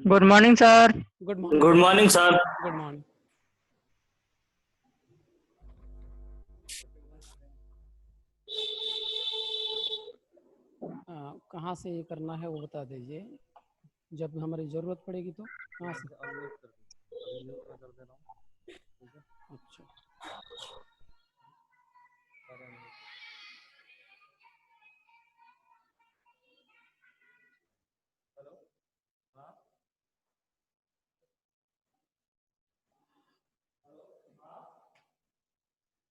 Good morning sir. Good morning. Good morning sir. Good morning. कहाँ से ये करना है वो बता दीजिए, जब हमारी ज़रूरत पड़ेगी तो कहाँ से। अच्छा,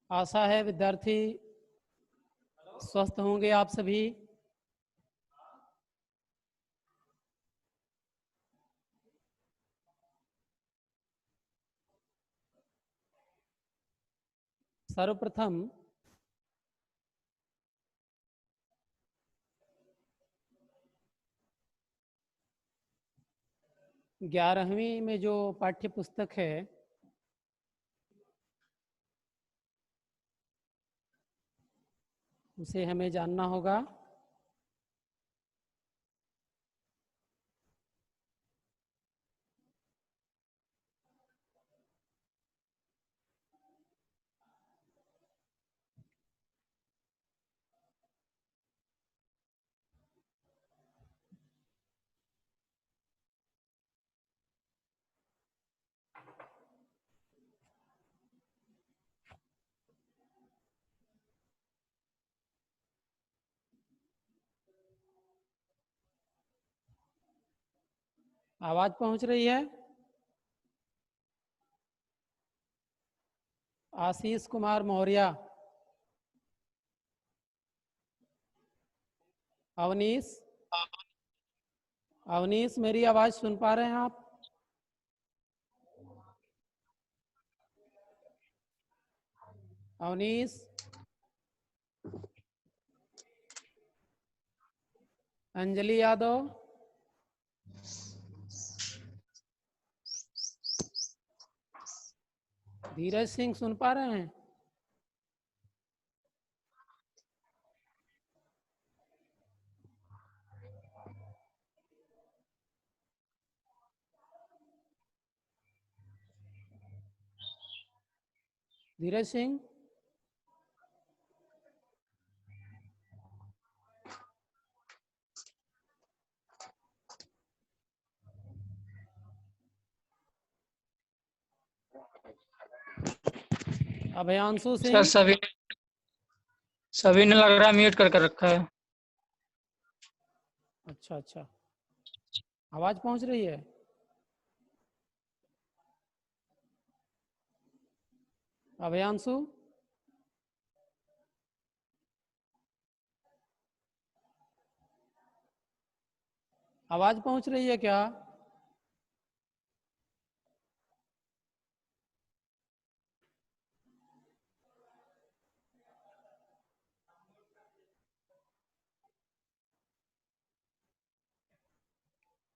आशा है विद्यार्थी स्वस्थ होंगे आप सभी। सर्वप्रथम ग्यारहवीं में जो पाठ्य पुस्तक है उसे हमें जानना होगा। आवाज पहुंच रही है? आशीष कुमार मौर्य, अवनीश, अवनीश मेरी आवाज सुन पा रहे हैं आप? अवनीश, अंजलि यादव, धीरज सिंह सुन पा रहे हैं? धीरज सिंह, अभयांशु सर सिंह, सभी ने लग रहा है म्यूट कर रखा है। अच्छा अच्छा, आवाज पहुंच रही है? अभयांशु, आवाज पहुंच रही है क्या?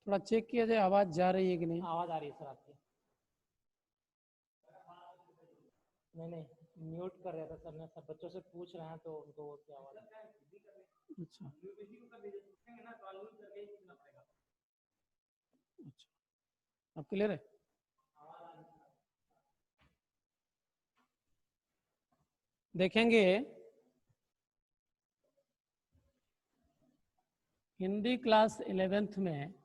थोड़ा चेक किया जाए आवाज जा रही है कि नहीं। आवाज आ रही है सर आपकी। नहीं म्यूट कर रहे थे सर ने, सब बच्चों से पूछ रहे हैं तो उनको क्या आवाज। अच्छा अच्छा, अब क्लियर है? देखेंगे हिंदी क्लास 11th में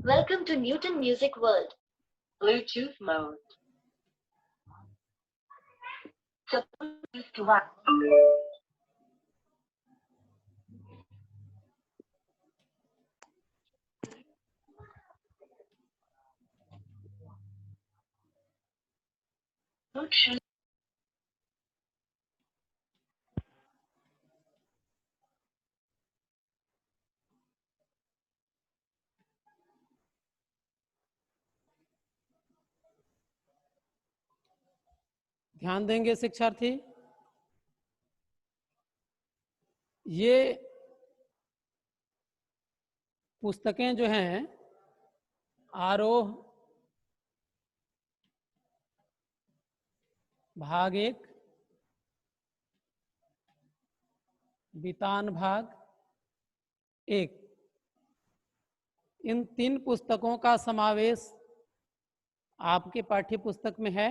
Welcome to Newton Music World. Bluetooth mode. Bluetooth device. Bluetooth. ध्यान देंगे शिक्षार्थी। ये पुस्तकें जो हैं आरोह भाग 1, वितान भाग 1, इन 3 पुस्तकों का समावेश आपके पाठ्य पुस्तक में है।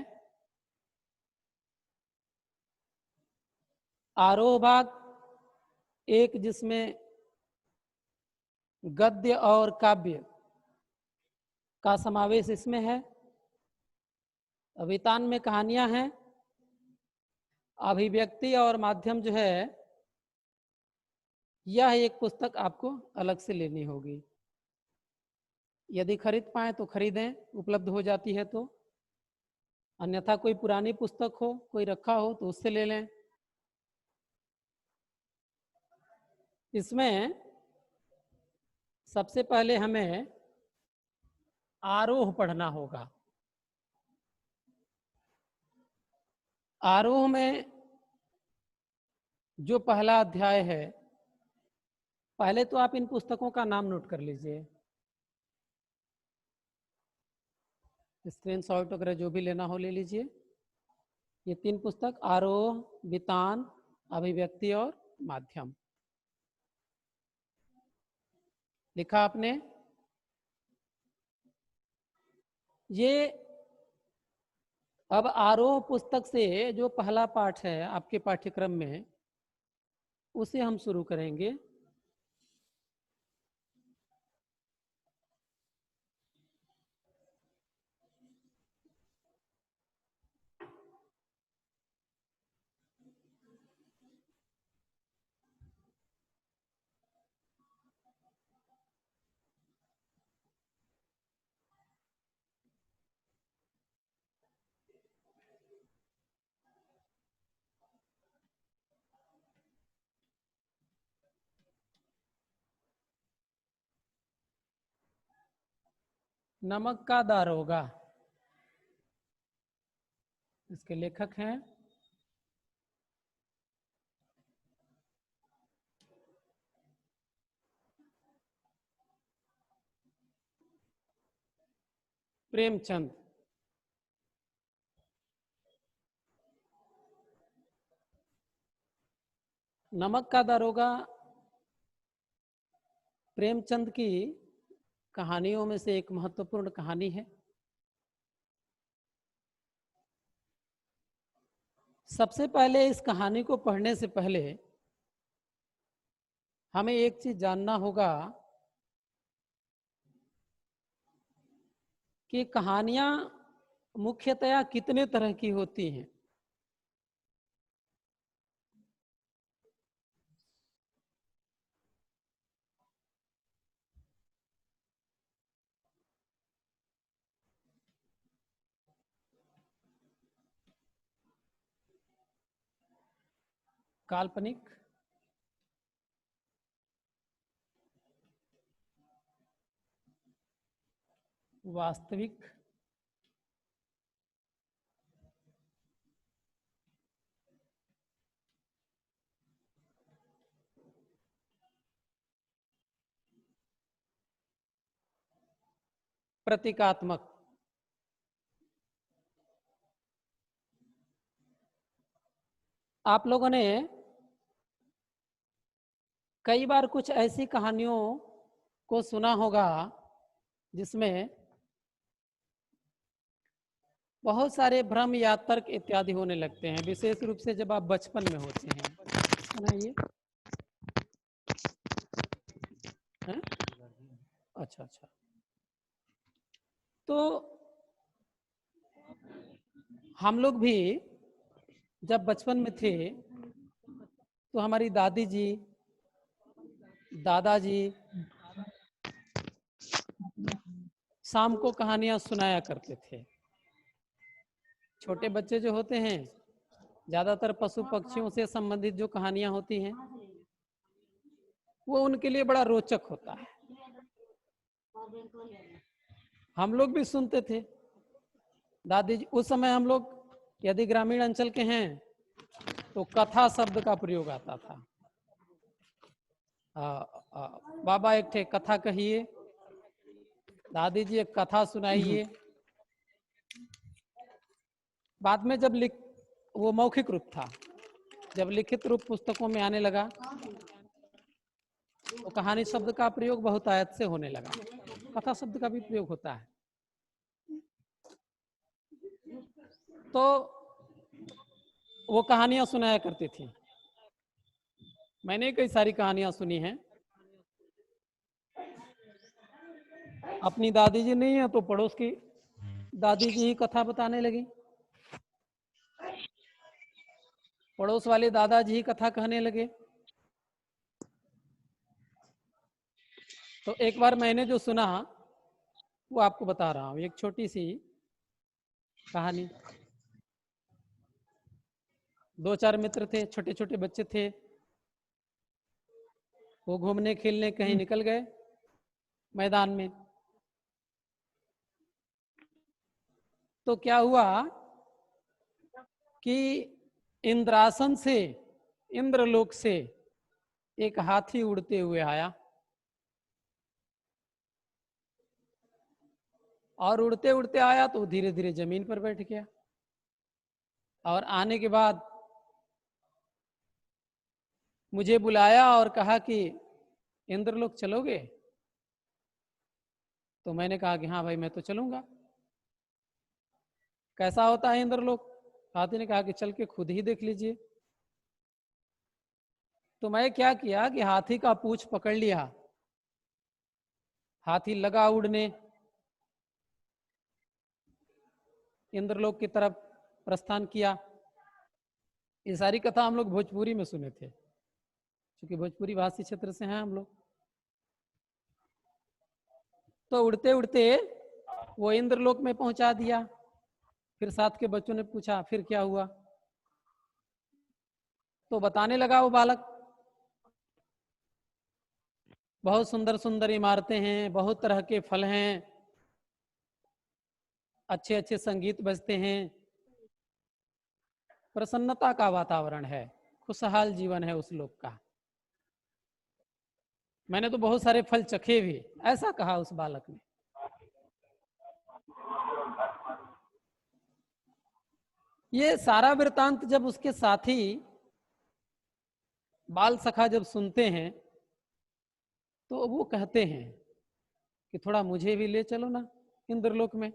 आरोह भाग 1 जिसमें गद्य और काव्य का समावेश इसमें है। वितान में कहानियां हैं। अभिव्यक्ति और माध्यम जो है यह एक पुस्तक आपको अलग से लेनी होगी। यदि खरीद पाए तो खरीदें, उपलब्ध हो जाती है तो, अन्यथा कोई पुरानी पुस्तक हो, कोई रखा हो तो उससे ले लें। इसमें सबसे पहले हमें आरोह पढ़ना होगा। आरोह में जो पहला अध्याय है, पहले तो आप इन पुस्तकों का नाम नोट कर लीजिए। स्क्रीनशॉट वगैरह जो भी लेना हो ले लीजिए। ये 3 पुस्तक आरोह, वितान, अभिव्यक्ति और माध्यम। लिखा आपने? ये अब आरोह पुस्तक से जो पहला पाठ है आपके पाठ्यक्रम में, उसे हम शुरू करेंगे। नमक का दारोगा, इसके लेखक हैं प्रेमचंद। नमक का दारोगा प्रेमचंद की कहानियों में से एक महत्वपूर्ण कहानी है। सबसे पहले इस कहानी को पढ़ने से पहले हमें एक चीज जानना होगा कि कहानियां मुख्यतया कितने तरह की होती हैं। काल्पनिक, वास्तविक, प्रतीकात्मक। आप लोगों ने कई बार कुछ ऐसी कहानियों को सुना होगा जिसमें बहुत सारे भ्रम या तर्क इत्यादि होने लगते हैं, विशेष रूप से जब आप बचपन में होते हैं। सुनाइए। अच्छा अच्छा। तो हम लोग भी जब बचपन में थे तो हमारी दादी जी, दादाजी शाम को कहानियां सुनाया करते थे। छोटे बच्चे जो होते हैं ज्यादातर पशु पक्षियों से संबंधित जो कहानियां होती हैं वो उनके लिए बड़ा रोचक होता है। हम लोग भी सुनते थे। दादी जी, उस समय हम लोग यदि ग्रामीण अंचल के हैं तो कथा शब्द का प्रयोग आता था। बाबा एक ठे कथा कहिए, दादी जी एक कथा सुनाइए। बाद में जब वो मौखिक रूप था, जब लिखित रूप पुस्तकों में आने लगा तो कहानी शब्द का प्रयोग बहुत आयत से होने लगा। कथा शब्द का भी प्रयोग होता है। तो वो कहानियां सुनाया करती थी। मैंने कई सारी कहानियां सुनी हैं। अपनी दादी जी नहीं है तो पड़ोस की दादी जी ही कथा बताने लगी, पड़ोस वाले दादाजी ही कथा कहने लगे। तो एक बार मैंने जो सुना वो आपको बता रहा हूँ, एक छोटी सी कहानी। दो चार मित्र थे, छोटे छोटे बच्चे थे, वो घूमने खेलने कहीं निकल गए मैदान में। तो क्या हुआ कि इंद्रासन से, इंद्रलोक से एक हाथी उड़ते हुए आया और उड़ते उड़ते आया तो धीरे धीरे जमीन पर बैठ गया। और आने के बाद मुझे बुलाया और कहा कि इंद्रलोक चलोगे? तो मैंने कहा कि हाँ भाई मैं तो चलूंगा। कैसा होता है इंद्रलोक? हाथी ने कहा कि चल के खुद ही देख लीजिए। तो मैं क्या किया कि हाथी का पूंछ पकड़ लिया, हाथी लगा उड़ने, इंद्रलोक की तरफ प्रस्थान किया। ये सारी कथा हम लोग भोजपुरी में सुने थे, क्योंकि भोजपुरी भाषी क्षेत्र से हैं हम लोग। तो उड़ते उड़ते वो इंद्रलोक में पहुंचा दिया। फिर साथ के बच्चों ने पूछा फिर क्या हुआ? तो बताने लगा वो बालक, बहुत सुंदर सुंदर इमारतें हैं, बहुत तरह के फल हैं, अच्छे अच्छे संगीत बजते हैं, प्रसन्नता का वातावरण है, खुशहाल जीवन है उस लोक का। मैंने तो बहुत सारे फल चखे भी, ऐसा कहा उस बालक ने। ये सारा वृतांत जब उसके साथी बाल सखा जब सुनते हैं तो वो कहते हैं कि थोड़ा मुझे भी ले चलो ना इंद्रलोक में।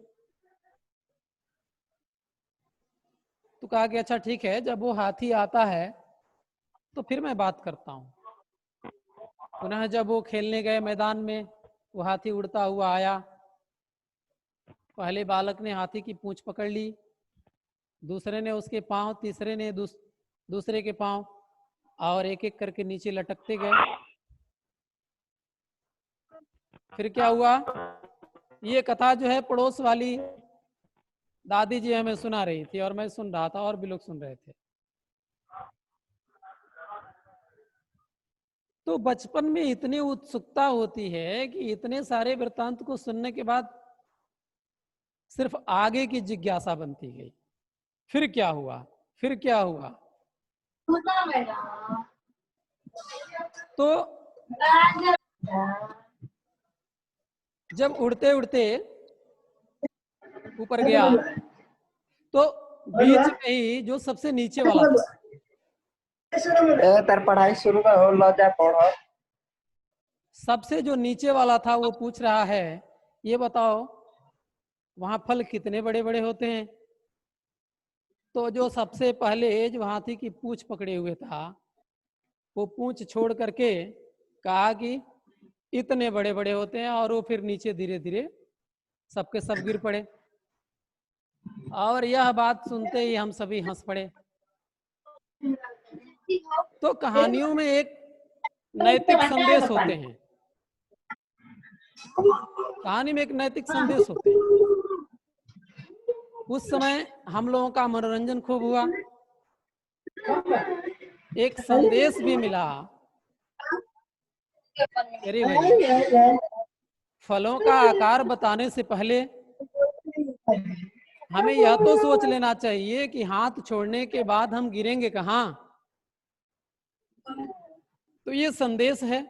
तो कहा कि अच्छा ठीक है, जब वो हाथी आता है तो फिर मैं बात करता हूँ। पुनः जब वो खेलने गए मैदान में, वो हाथी उड़ता हुआ आया। पहले बालक ने हाथी की पूंछ पकड़ ली, दूसरे ने उसके पांव, तीसरे ने दूसरे के पांव, और एक एक करके नीचे लटकते गए। फिर क्या हुआ? ये कथा जो है पड़ोस वाली दादी जी हमें सुना रही थी और मैं सुन रहा था और भी लोग सुन रहे थे। तो बचपन में इतनी उत्सुकता होती है कि इतने सारे वृत्तांत को सुनने के बाद सिर्फ आगे की जिज्ञासा बनती गई। फिर क्या हुआ, फिर क्या हुआ? तो जब उड़ते उड़ते ऊपर गया तो बीच में ही जो सबसे नीचे वाला था, तार पढ़ाई शुरू हो लो जा पढ़ो। सबसे जो नीचे वाला था वो पूछ रहा है, ये बताओ वहां फल कितने बड़े बड़े होते हैं? तो जो सबसे पहले जो हाथी की पूंछ पकड़े हुए था, वो पूंछ छोड़ करके कहा कि इतने बड़े बड़े होते हैं, और वो फिर नीचे धीरे धीरे सबके सब गिर पड़े। और यह बात सुनते ही हम सभी हंस पड़े। तो कहानियों में एक नैतिक संदेश होते हैं, कहानी में एक नैतिक संदेश होते हैं। उस समय हम लोगों का मनोरंजन खूब हुआ, एक संदेश भी मिला। अरे भाई, फलों का आकार बताने से पहले हमें यह तो सोच लेना चाहिए कि हाथ छोड़ने के बाद हम गिरेंगे कहाँ। तो ये संदेश है,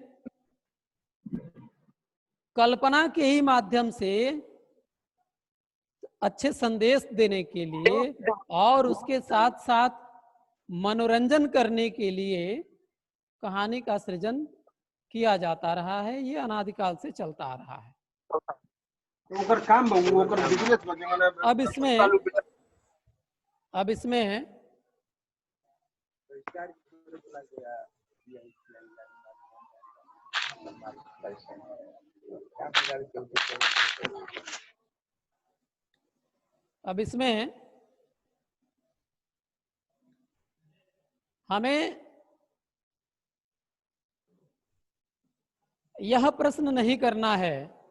कल्पना के ही माध्यम से अच्छे संदेश देने के लिए और उसके साथ साथ मनोरंजन करने के लिए कहानी का सृजन किया जाता रहा है। ये अनादिकाल से चलता आ रहा है। ओकर काम बहु ओकर बिजनेस बने माने अब इसमें हमें यह प्रश्न नहीं करना है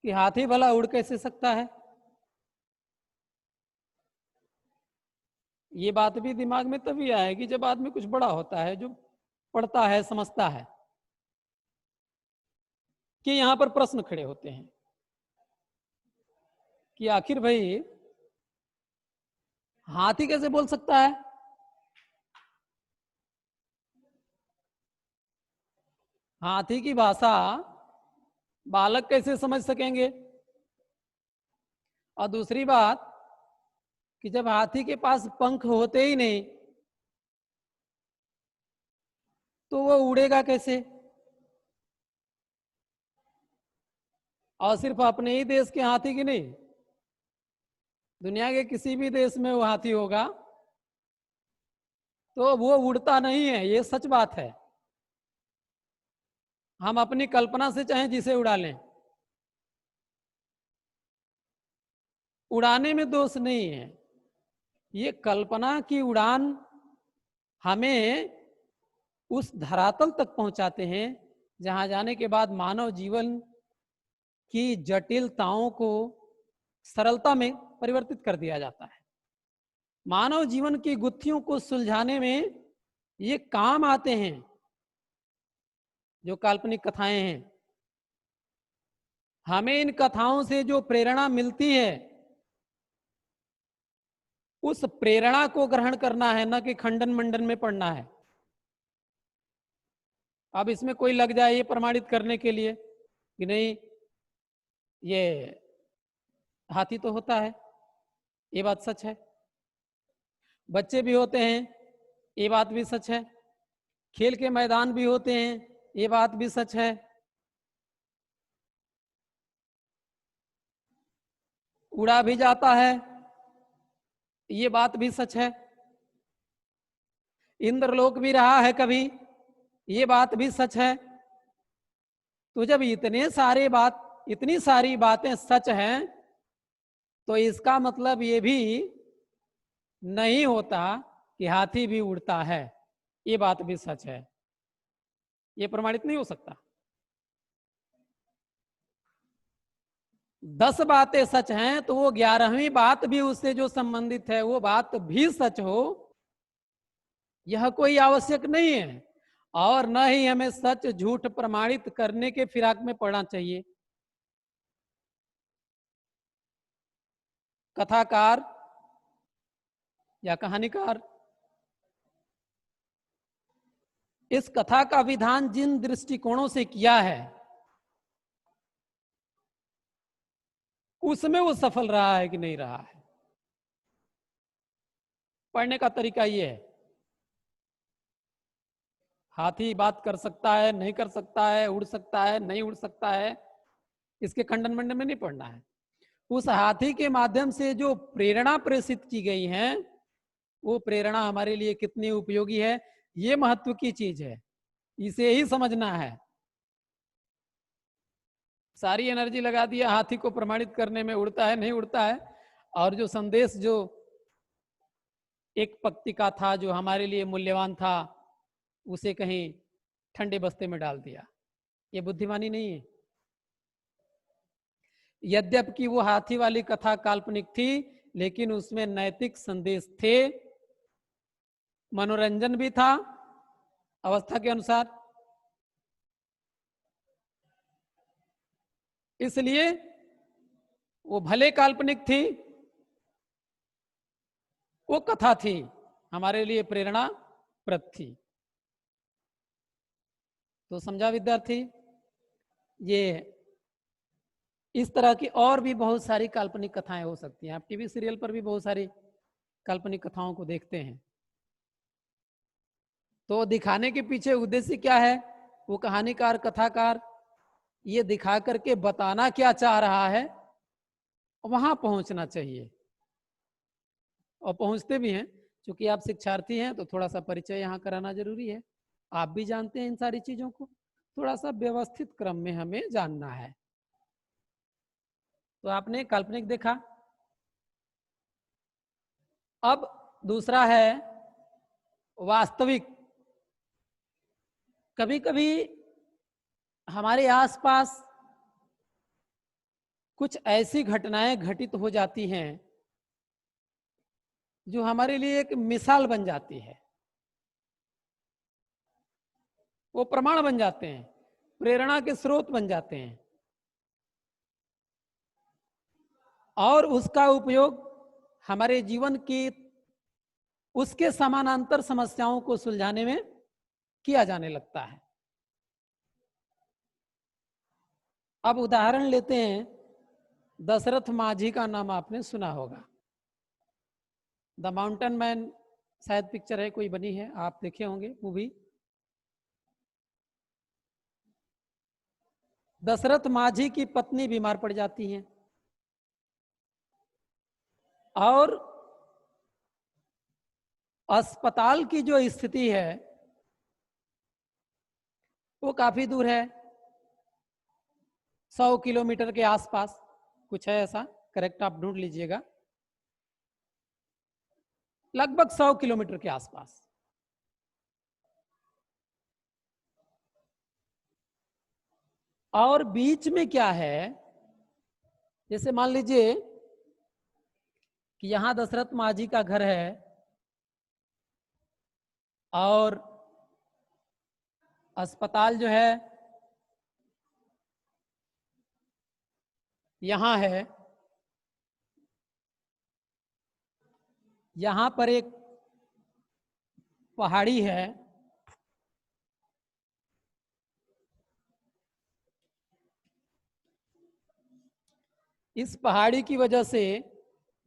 कि हाथी भला उड़ कैसे सकता है। ये बात भी दिमाग में तभी आएगी जब आदमी कुछ बड़ा होता है, जो पढ़ता है, समझता है, कि यहां पर प्रश्न खड़े होते हैं कि आखिर भाई हाथी कैसे बोल सकता है। हाथी की भाषा बालक कैसे समझ सकेंगे। और दूसरी बात कि जब हाथी के पास पंख होते ही नहीं तो वो उड़ेगा कैसे। और सिर्फ अपने ही देश के हाथी की नहीं, दुनिया के किसी भी देश में वो हाथी होगा तो वो उड़ता नहीं है, ये सच बात है। हम अपनी कल्पना से चाहे जिसे उड़ा लें, उड़ाने में दोष नहीं है। ये कल्पना की उड़ान हमें उस धरातल तक पहुंचाते हैं जहां जाने के बाद मानव जीवन की जटिलताओं को सरलता में परिवर्तित कर दिया जाता है। मानव जीवन की गुत्थियों को सुलझाने में ये काम आते हैं जो काल्पनिक कथाएं हैं। हमें इन कथाओं से जो प्रेरणा मिलती है उस प्रेरणा को ग्रहण करना है, न कि खंडन मंडन में पढ़ना है। अब इसमें कोई लग जाए ये प्रमाणित करने के लिए कि नहीं ये हाथी तो होता है, ये बात सच है। बच्चे भी होते हैं, ये बात भी सच है। खेल के मैदान भी होते हैं, ये बात भी सच है। उड़ा भी जाता है, ये बात भी सच है। इंद्रलोक भी रहा है कभी, ये बात भी सच है। तो जब इतनी सारी बातें सच हैं तो इसका मतलब ये भी नहीं होता कि हाथी भी उड़ता है, ये बात भी सच है। ये प्रमाणित नहीं हो सकता। 10 बातें सच हैं तो वो 11वीं बात भी उससे जो संबंधित है वो बात भी सच हो, यह कोई आवश्यक नहीं है। और न ही हमें सच झूठ प्रमाणित करने के फिराक में पड़ना चाहिए। कथाकार या कहानीकार इस कथा का विधान जिन दृष्टिकोणों से किया है उसमें वो सफल रहा है कि नहीं रहा है। पढ़ने का तरीका ये है, हाथी बात कर सकता है, नहीं कर सकता है, उड़ सकता है, नहीं उड़ सकता है, इसके खंडन मंडन में नहीं पढ़ना है। उस हाथी के माध्यम से जो प्रेरणा प्रेषित की गई है वो प्रेरणा हमारे लिए कितनी उपयोगी है, ये महत्व की चीज है, इसे ही समझना है। सारी एनर्जी लगा दिया हाथी को प्रमाणित करने में, उड़ता है नहीं उड़ता है, और जो संदेश जो एक पंक्ति का था जो हमारे लिए मूल्यवान था उसे कहीं ठंडे बस्ते में डाल दिया। ये बुद्धिमानी नहीं है। यद्यपि वो हाथी वाली कथा काल्पनिक थी लेकिन उसमें नैतिक संदेश थे, मनोरंजन भी था अवस्था के अनुसार। इसलिए वो भले काल्पनिक थी, वो कथा थी, हमारे लिए प्रेरणाप्रद थी। तो समझा विद्यार्थी? ये इस तरह की और भी बहुत सारी काल्पनिक कथाएं हो सकती हैं। आप टीवी सीरियल पर भी बहुत सारी काल्पनिक कथाओं को देखते हैं। तो दिखाने के पीछे उद्देश्य क्या है? वो कहानीकार, कथाकार ये दिखा करके बताना क्या चाह रहा है, वहां पहुंचना चाहिए, और पहुंचते भी हैं। क्योंकि आप शिक्षार्थी हैं तो थोड़ा सा परिचय यहाँ कराना जरूरी है। आप भी जानते हैं इन सारी चीजों को, थोड़ा सा व्यवस्थित क्रम में हमें जानना है। तो आपने काल्पनिक देखा। अब दूसरा है वास्तविक। कभी कभी हमारे आसपास कुछ ऐसी घटनाएं घटित हो जाती हैं जो हमारे लिए एक मिसाल बन जाती है, वो प्रमाण बन जाते हैं, प्रेरणा के स्रोत बन जाते हैं, और उसका उपयोग हमारे जीवन की उसके समानांतर समस्याओं को सुलझाने में किया जाने लगता है। अब उदाहरण लेते हैं, दशरथ माझी का नाम आपने सुना होगा। द माउंटेन मैन शायद पिक्चर है, कोई बनी है, आप देखे होंगे मूवी। दशरथ माझी की पत्नी बीमार पड़ जाती हैं और अस्पताल की जो स्थिति है वो काफी दूर है, 100 किलोमीटर के आसपास कुछ है ऐसा, करेक्ट आप ढूंढ लीजिएगा, लगभग 100 किलोमीटर के आसपास। और बीच में क्या है, जैसे मान लीजिए कि यहां दशरथ माझी का घर है और अस्पताल जो है यहां है। यहां पर एक पहाड़ी है, इस पहाड़ी की वजह से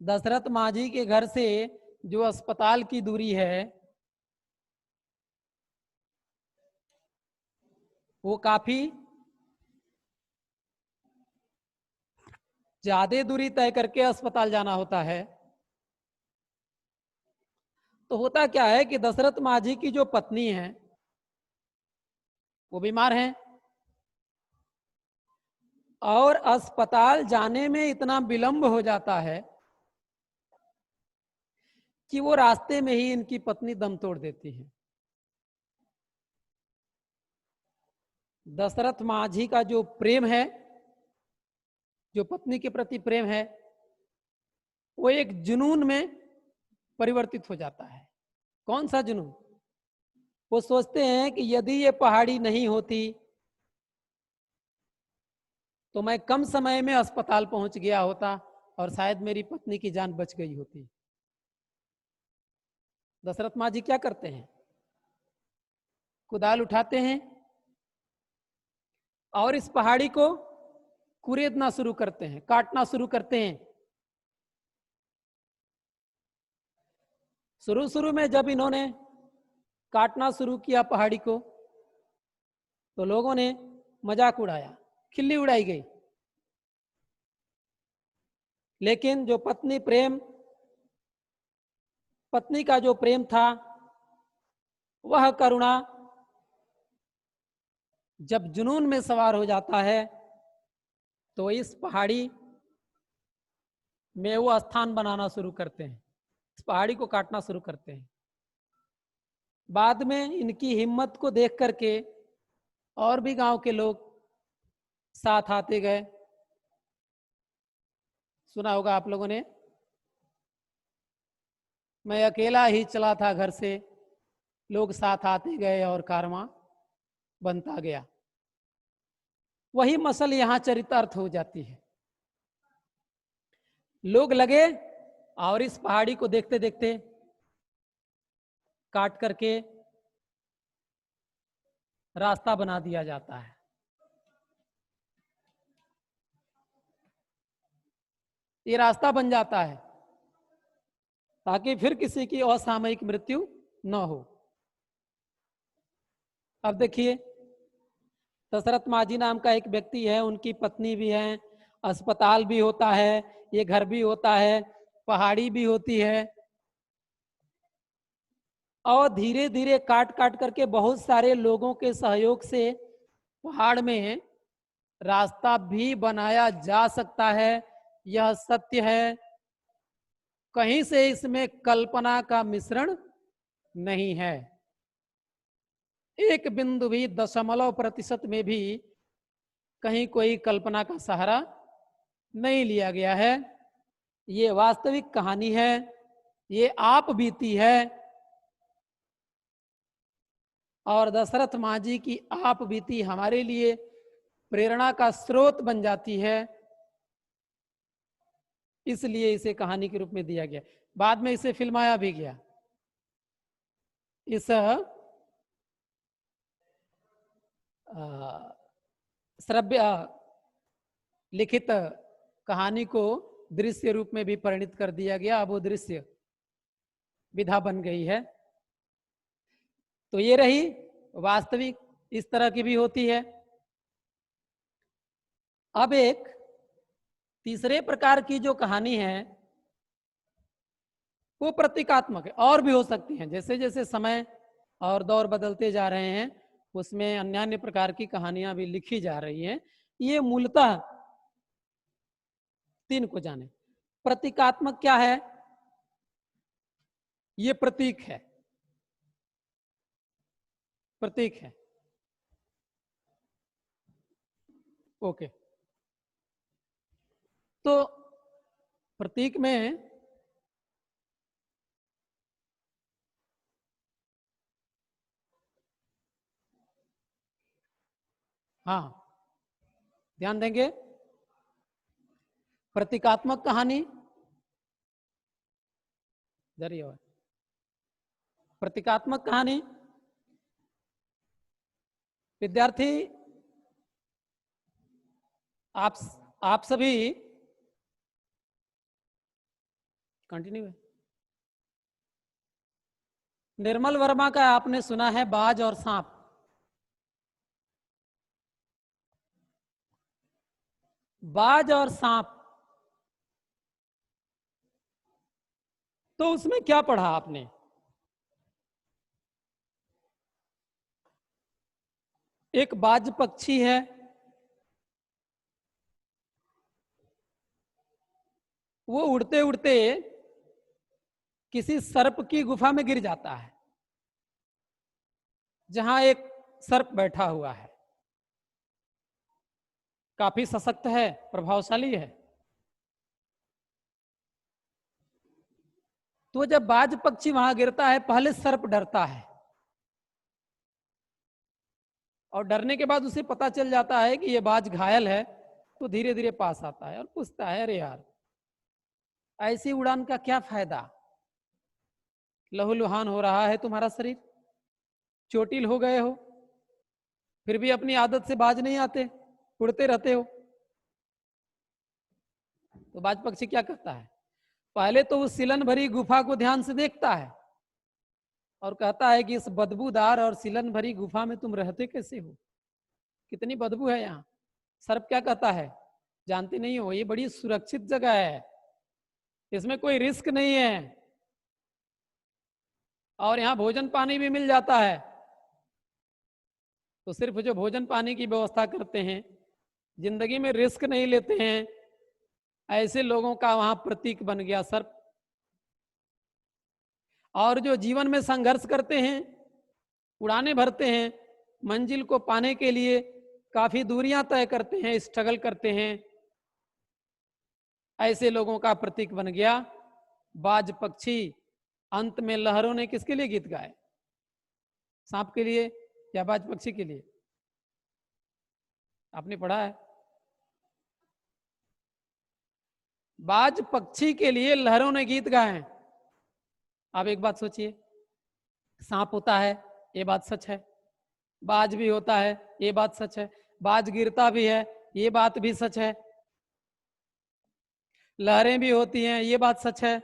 दशरथ माझी के घर से जो अस्पताल की दूरी है वो काफी ज्यादा दूरी तय करके अस्पताल जाना होता है। तो होता क्या है कि दशरथ माझी की जो पत्नी है वो बीमार है और अस्पताल जाने में इतना विलंब हो जाता है कि वो रास्ते में ही इनकी पत्नी दम तोड़ देती है। दशरथ माझी का जो प्रेम है, जो पत्नी के प्रति प्रेम है, वो एक जुनून में परिवर्तित हो जाता है। कौन सा जुनून? वो सोचते हैं कि यदि ये पहाड़ी नहीं होती तो मैं कम समय में अस्पताल पहुंच गया होता और शायद मेरी पत्नी की जान बच गई होती। दशरथ माझी क्या करते हैं? कुदाल उठाते हैं और इस पहाड़ी को कुरेदना शुरू करते हैं, काटना शुरू करते हैं। शुरू शुरू में जब इन्होंने काटना शुरू किया पहाड़ी को तो लोगों ने मजाक उड़ाया, खिल्ली उड़ाई गई। लेकिन जो पत्नी का जो प्रेम था, वह करुणा जब जुनून में सवार हो जाता है तो इस पहाड़ी में वो स्थान बनाना शुरू करते हैं, इस पहाड़ी को काटना शुरू करते हैं। बाद में इनकी हिम्मत को देख करके और भी गांव के लोग साथ आते गए। सुना होगा आप लोगों ने, मैं अकेला ही चला था घर से, लोग साथ आते गए और कारवां बनता गया। वही मसल यहां चरितार्थ हो जाती है। लोग लगे और इस पहाड़ी को देखते देखते काट करके रास्ता बना दिया जाता है। ये रास्ता बन जाता है ताकि फिर किसी की असामयिक मृत्यु न हो। अब देखिए, दशरथ माझी नाम का एक व्यक्ति है, उनकी पत्नी भी है, अस्पताल भी होता है, ये घर भी होता है, पहाड़ी भी होती है, और धीरे धीरे काट काट करके बहुत सारे लोगों के सहयोग से पहाड़ में रास्ता भी बनाया जा सकता है। यह सत्य है, कहीं से इसमें कल्पना का मिश्रण नहीं है। एक बिंदु भी, दशमलव प्रतिशत में भी कहीं कोई कल्पना का सहारा नहीं लिया गया है। ये वास्तविक कहानी है, ये आप बीती है, और दशरथ माझी की आप बीती हमारे लिए प्रेरणा का स्रोत बन जाती है, इसलिए इसे कहानी के रूप में दिया गया। बाद में इसे फिल्माया भी गया। इस श्रव्य लिखित कहानी को दृश्य रूप में भी परिणित कर दिया गया। अब वो दृश्य विधा बन गई है। तो ये रही वास्तविक, इस तरह की भी होती है। अब एक तीसरे प्रकार की जो कहानी है वो प्रतीकात्मक है, और भी हो सकती हैं। जैसे जैसे समय और दौर बदलते जा रहे हैं उसमें अन्य अन्य प्रकार की कहानियां भी लिखी जा रही हैं। ये मूलतः तीन को जाने। प्रतीकात्मक क्या है? ये प्रतीक है, प्रतीक है। ओके, तो प्रतीक में हाँ ध्यान देंगे, प्रतीकात्मक कहानी जरिए, प्रतीकात्मक कहानी विद्यार्थी आप सभी कंटिन्यू है। निर्मल वर्मा का आपने सुना है बाज और सांप। बाज और सांप, तो उसमें क्या पढ़ा आपने? एक बाज पक्षी है, वो उड़ते उड़ते किसी सर्प की गुफा में गिर जाता है जहां एक सर्प बैठा हुआ है, काफी सशक्त है, प्रभावशाली है। तो जब बाज पक्षी वहां गिरता है पहले सर्प डरता है, और डरने के बाद उसे पता चल जाता है कि ये बाज घायल है, तो धीरे धीरे पास आता है और पूछता है, अरे यार ऐसी उड़ान का क्या फायदा, लहूलुहान हो रहा है तुम्हारा शरीर, चोटिल हो गए हो, फिर भी अपनी आदत से बाज नहीं आते, उड़ते रहते हो। तो बाज पक्षी क्या करता है? पहले तो उस सिलन भरी गुफा को ध्यान से देखता है और कहता है कि इस बदबूदार और सिलन भरी गुफा में तुम रहते कैसे हो, कितनी बदबू है यहाँ। सर्प क्या कहता है? जानते नहीं हो, ये बड़ी सुरक्षित जगह है, इसमें कोई रिस्क नहीं है, और यहाँ भोजन पानी भी मिल जाता है। तो सिर्फ जो भोजन पानी की व्यवस्था करते हैं, जिंदगी में रिस्क नहीं लेते हैं, ऐसे लोगों का वहां प्रतीक बन गया सर्प। और जो जीवन में संघर्ष करते हैं, उड़ाने भरते हैं, मंजिल को पाने के लिए काफी दूरियां तय करते हैं, स्ट्रगल करते हैं, ऐसे लोगों का प्रतीक बन गया बाज पक्षी। अंत में लहरों ने किसके लिए गीत गाए? सांप के लिए या बाज पक्षी के लिए? आपने पढ़ा है? बाज पक्षी के लिए लहरों ने गीत गाए हैं। आप एक बात सोचिए, सांप होता है, ये बात सच है। बाज भी होता है, ये बात सच है। बाज गिरता भी है, ये बात भी सच है। लहरें भी होती हैं, ये बात सच है।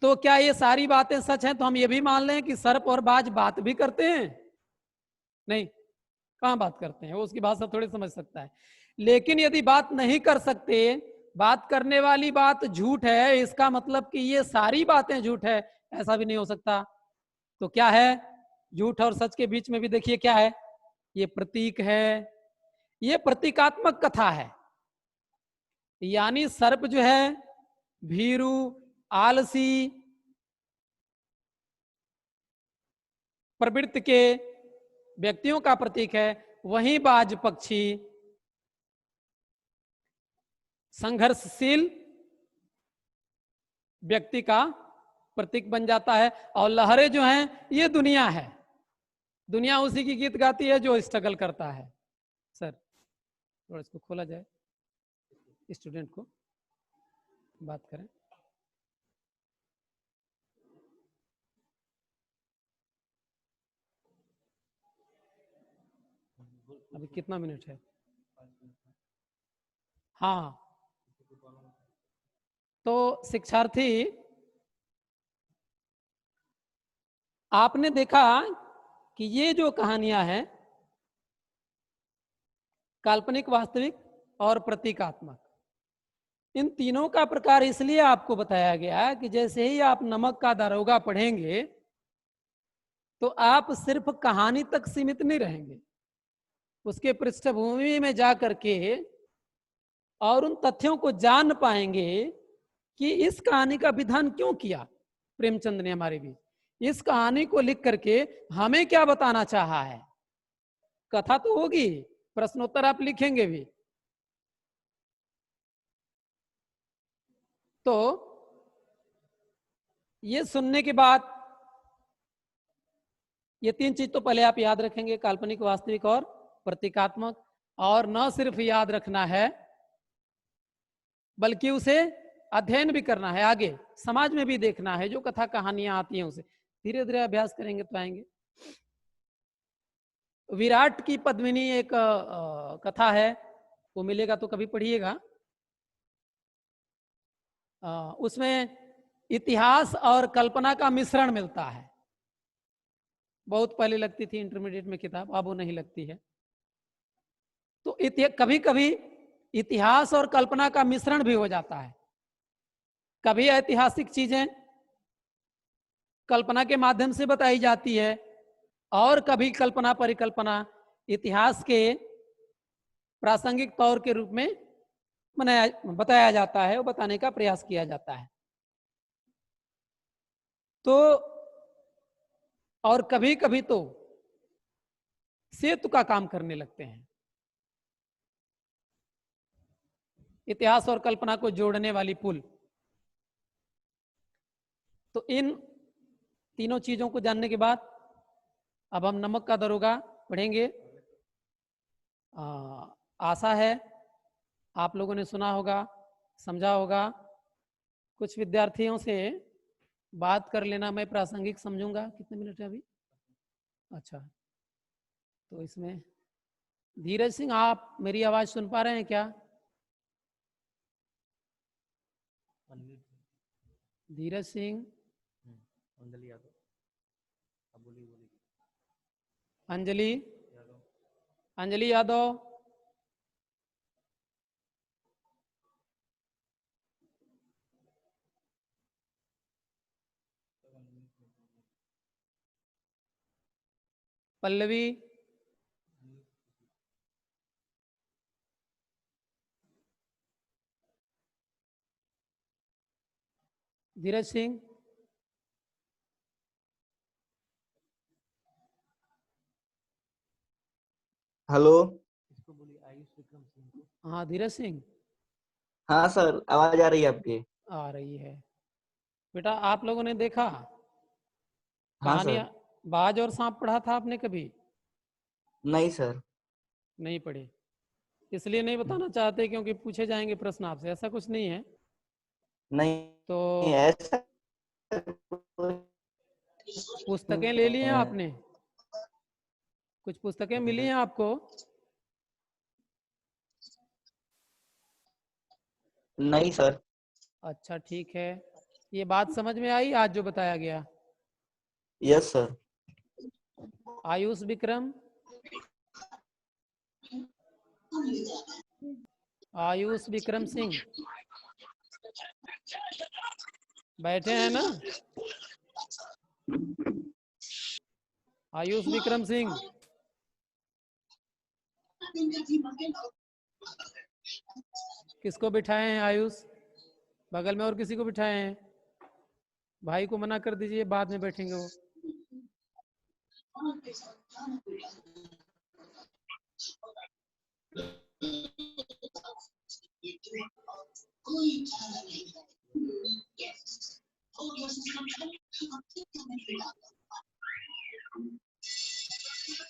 तो क्या ये सारी बातें सच हैं तो हम ये भी मान लें कि सर्प और बाज बात भी करते हैं? नहीं, कहां बात करते हैं, वो उसकी भाषा थोड़ी समझ सकता है। लेकिन यदि बात नहीं कर सकते, बात करने वाली बात झूठ है, इसका मतलब कि ये सारी बातें झूठ है, ऐसा भी नहीं हो सकता। तो क्या है? झूठ और सच के बीच में भी देखिए क्या है, ये प्रतीक है, ये प्रतीकात्मक कथा है। यानी सर्प जो है भीरू, आलसी प्रवृत्ति के व्यक्तियों का प्रतीक है, वहीं बाज पक्षी संघर्षशील व्यक्ति का प्रतीक बन जाता है। और लहरें जो हैं ये दुनिया है, दुनिया उसी की गीत गाती है जो स्ट्रगल करता है। सर थोड़ा इसको खोला जाए, स्टूडेंट को बात करें। अभी कितना मिनट है? हाँ, तो शिक्षार्थी, आपने देखा कि ये जो कहानियां हैं काल्पनिक, वास्तविक और प्रतीकात्मक, इन तीनों का प्रकार इसलिए आपको बताया गया कि जैसे ही आप नमक का दारोगा पढ़ेंगे तो आप सिर्फ कहानी तक सीमित नहीं रहेंगे, उसके पृष्ठभूमि में जा करके और उन तथ्यों को जान पाएंगे कि इस कहानी का विधान क्यों किया प्रेमचंद ने हमारे बीच, इस कहानी को लिख करके हमें क्या बताना चाहा है। कथा तो होगी, प्रश्नोत्तर आप लिखेंगे भी। तो ये सुनने के बाद ये तीन चीज तो पहले आप याद रखेंगे, काल्पनिक, वास्तविक और प्रतीकात्मक। और न सिर्फ याद रखना है बल्कि उसे अध्ययन भी करना है, आगे समाज में भी देखना है। जो कथा कहानियां आती हैं उसे धीरे धीरे अभ्यास करेंगे तो आएंगे। विराट की पद्मिनी एक कथा है, वो मिलेगा तो कभी पढ़िएगा। उसमें इतिहास और कल्पना का मिश्रण मिलता है। बहुत पहले लगती थी इंटरमीडिएट में किताब, अब वो नहीं लगती है। तो कभी कभी इतिहास और कल्पना का मिश्रण भी हो जाता है। कभी ऐतिहासिक चीजें कल्पना के माध्यम से बताई जाती है और कभी कल्पना परिकल्पना इतिहास के प्रासंगिक तौर के रूप में बताया जाता है, वो बताने का प्रयास किया जाता है। तो और कभी कभी तो सेतु का काम करने लगते हैं, इतिहास और कल्पना को जोड़ने वाली पुल। तो इन तीनों चीजों को जानने के बाद अब हम नमक का दरोगा पढ़ेंगे। आशा है आप लोगों ने सुना होगा, समझा होगा। कुछ विद्यार्थियों से बात कर लेना, मैं प्रासंगिक समझूंगा। कितने मिनट है अभी? अच्छा, तो इसमें धीरज सिंह, आप मेरी आवाज सुन पा रहे हैं क्या? धीरज सिंह, अंजलि, अंजलि यादव, पल्लवी, धीरज सिंह, हेलो। हाँ धीरज सिंह, हाँ सर, आवाज आ रही है आपकी? आ रही है। बेटा आप लोगों ने देखा हाँ कहानियां, सर। बाज और सांप पढ़ा था आपने कभी? नहीं सर। नहीं पढ़े? इसलिए नहीं बताना चाहते क्योंकि पूछे जाएंगे प्रश्न आपसे, ऐसा कुछ नहीं है। नहीं तो ऐसा पुस्तकें ले ली हैं आपने? कुछ पुस्तकें मिली हैं आपको? नहीं सर। अच्छा ठीक है, ये बात समझ में आई आज जो बताया गया? Yes sir. आयुष विक्रम, आयुष विक्रम सिंह बैठे हैं ना? आयुष विक्रम सिंह, किसको बिठाए हैं आयुष? बगल में और किसी को बिठाए हैं? भाई को मना कर दीजिए, बाद में बैठेंगे वो।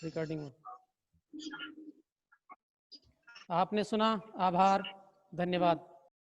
रिकॉर्डिंग आपने सुना, आभार, धन्यवाद।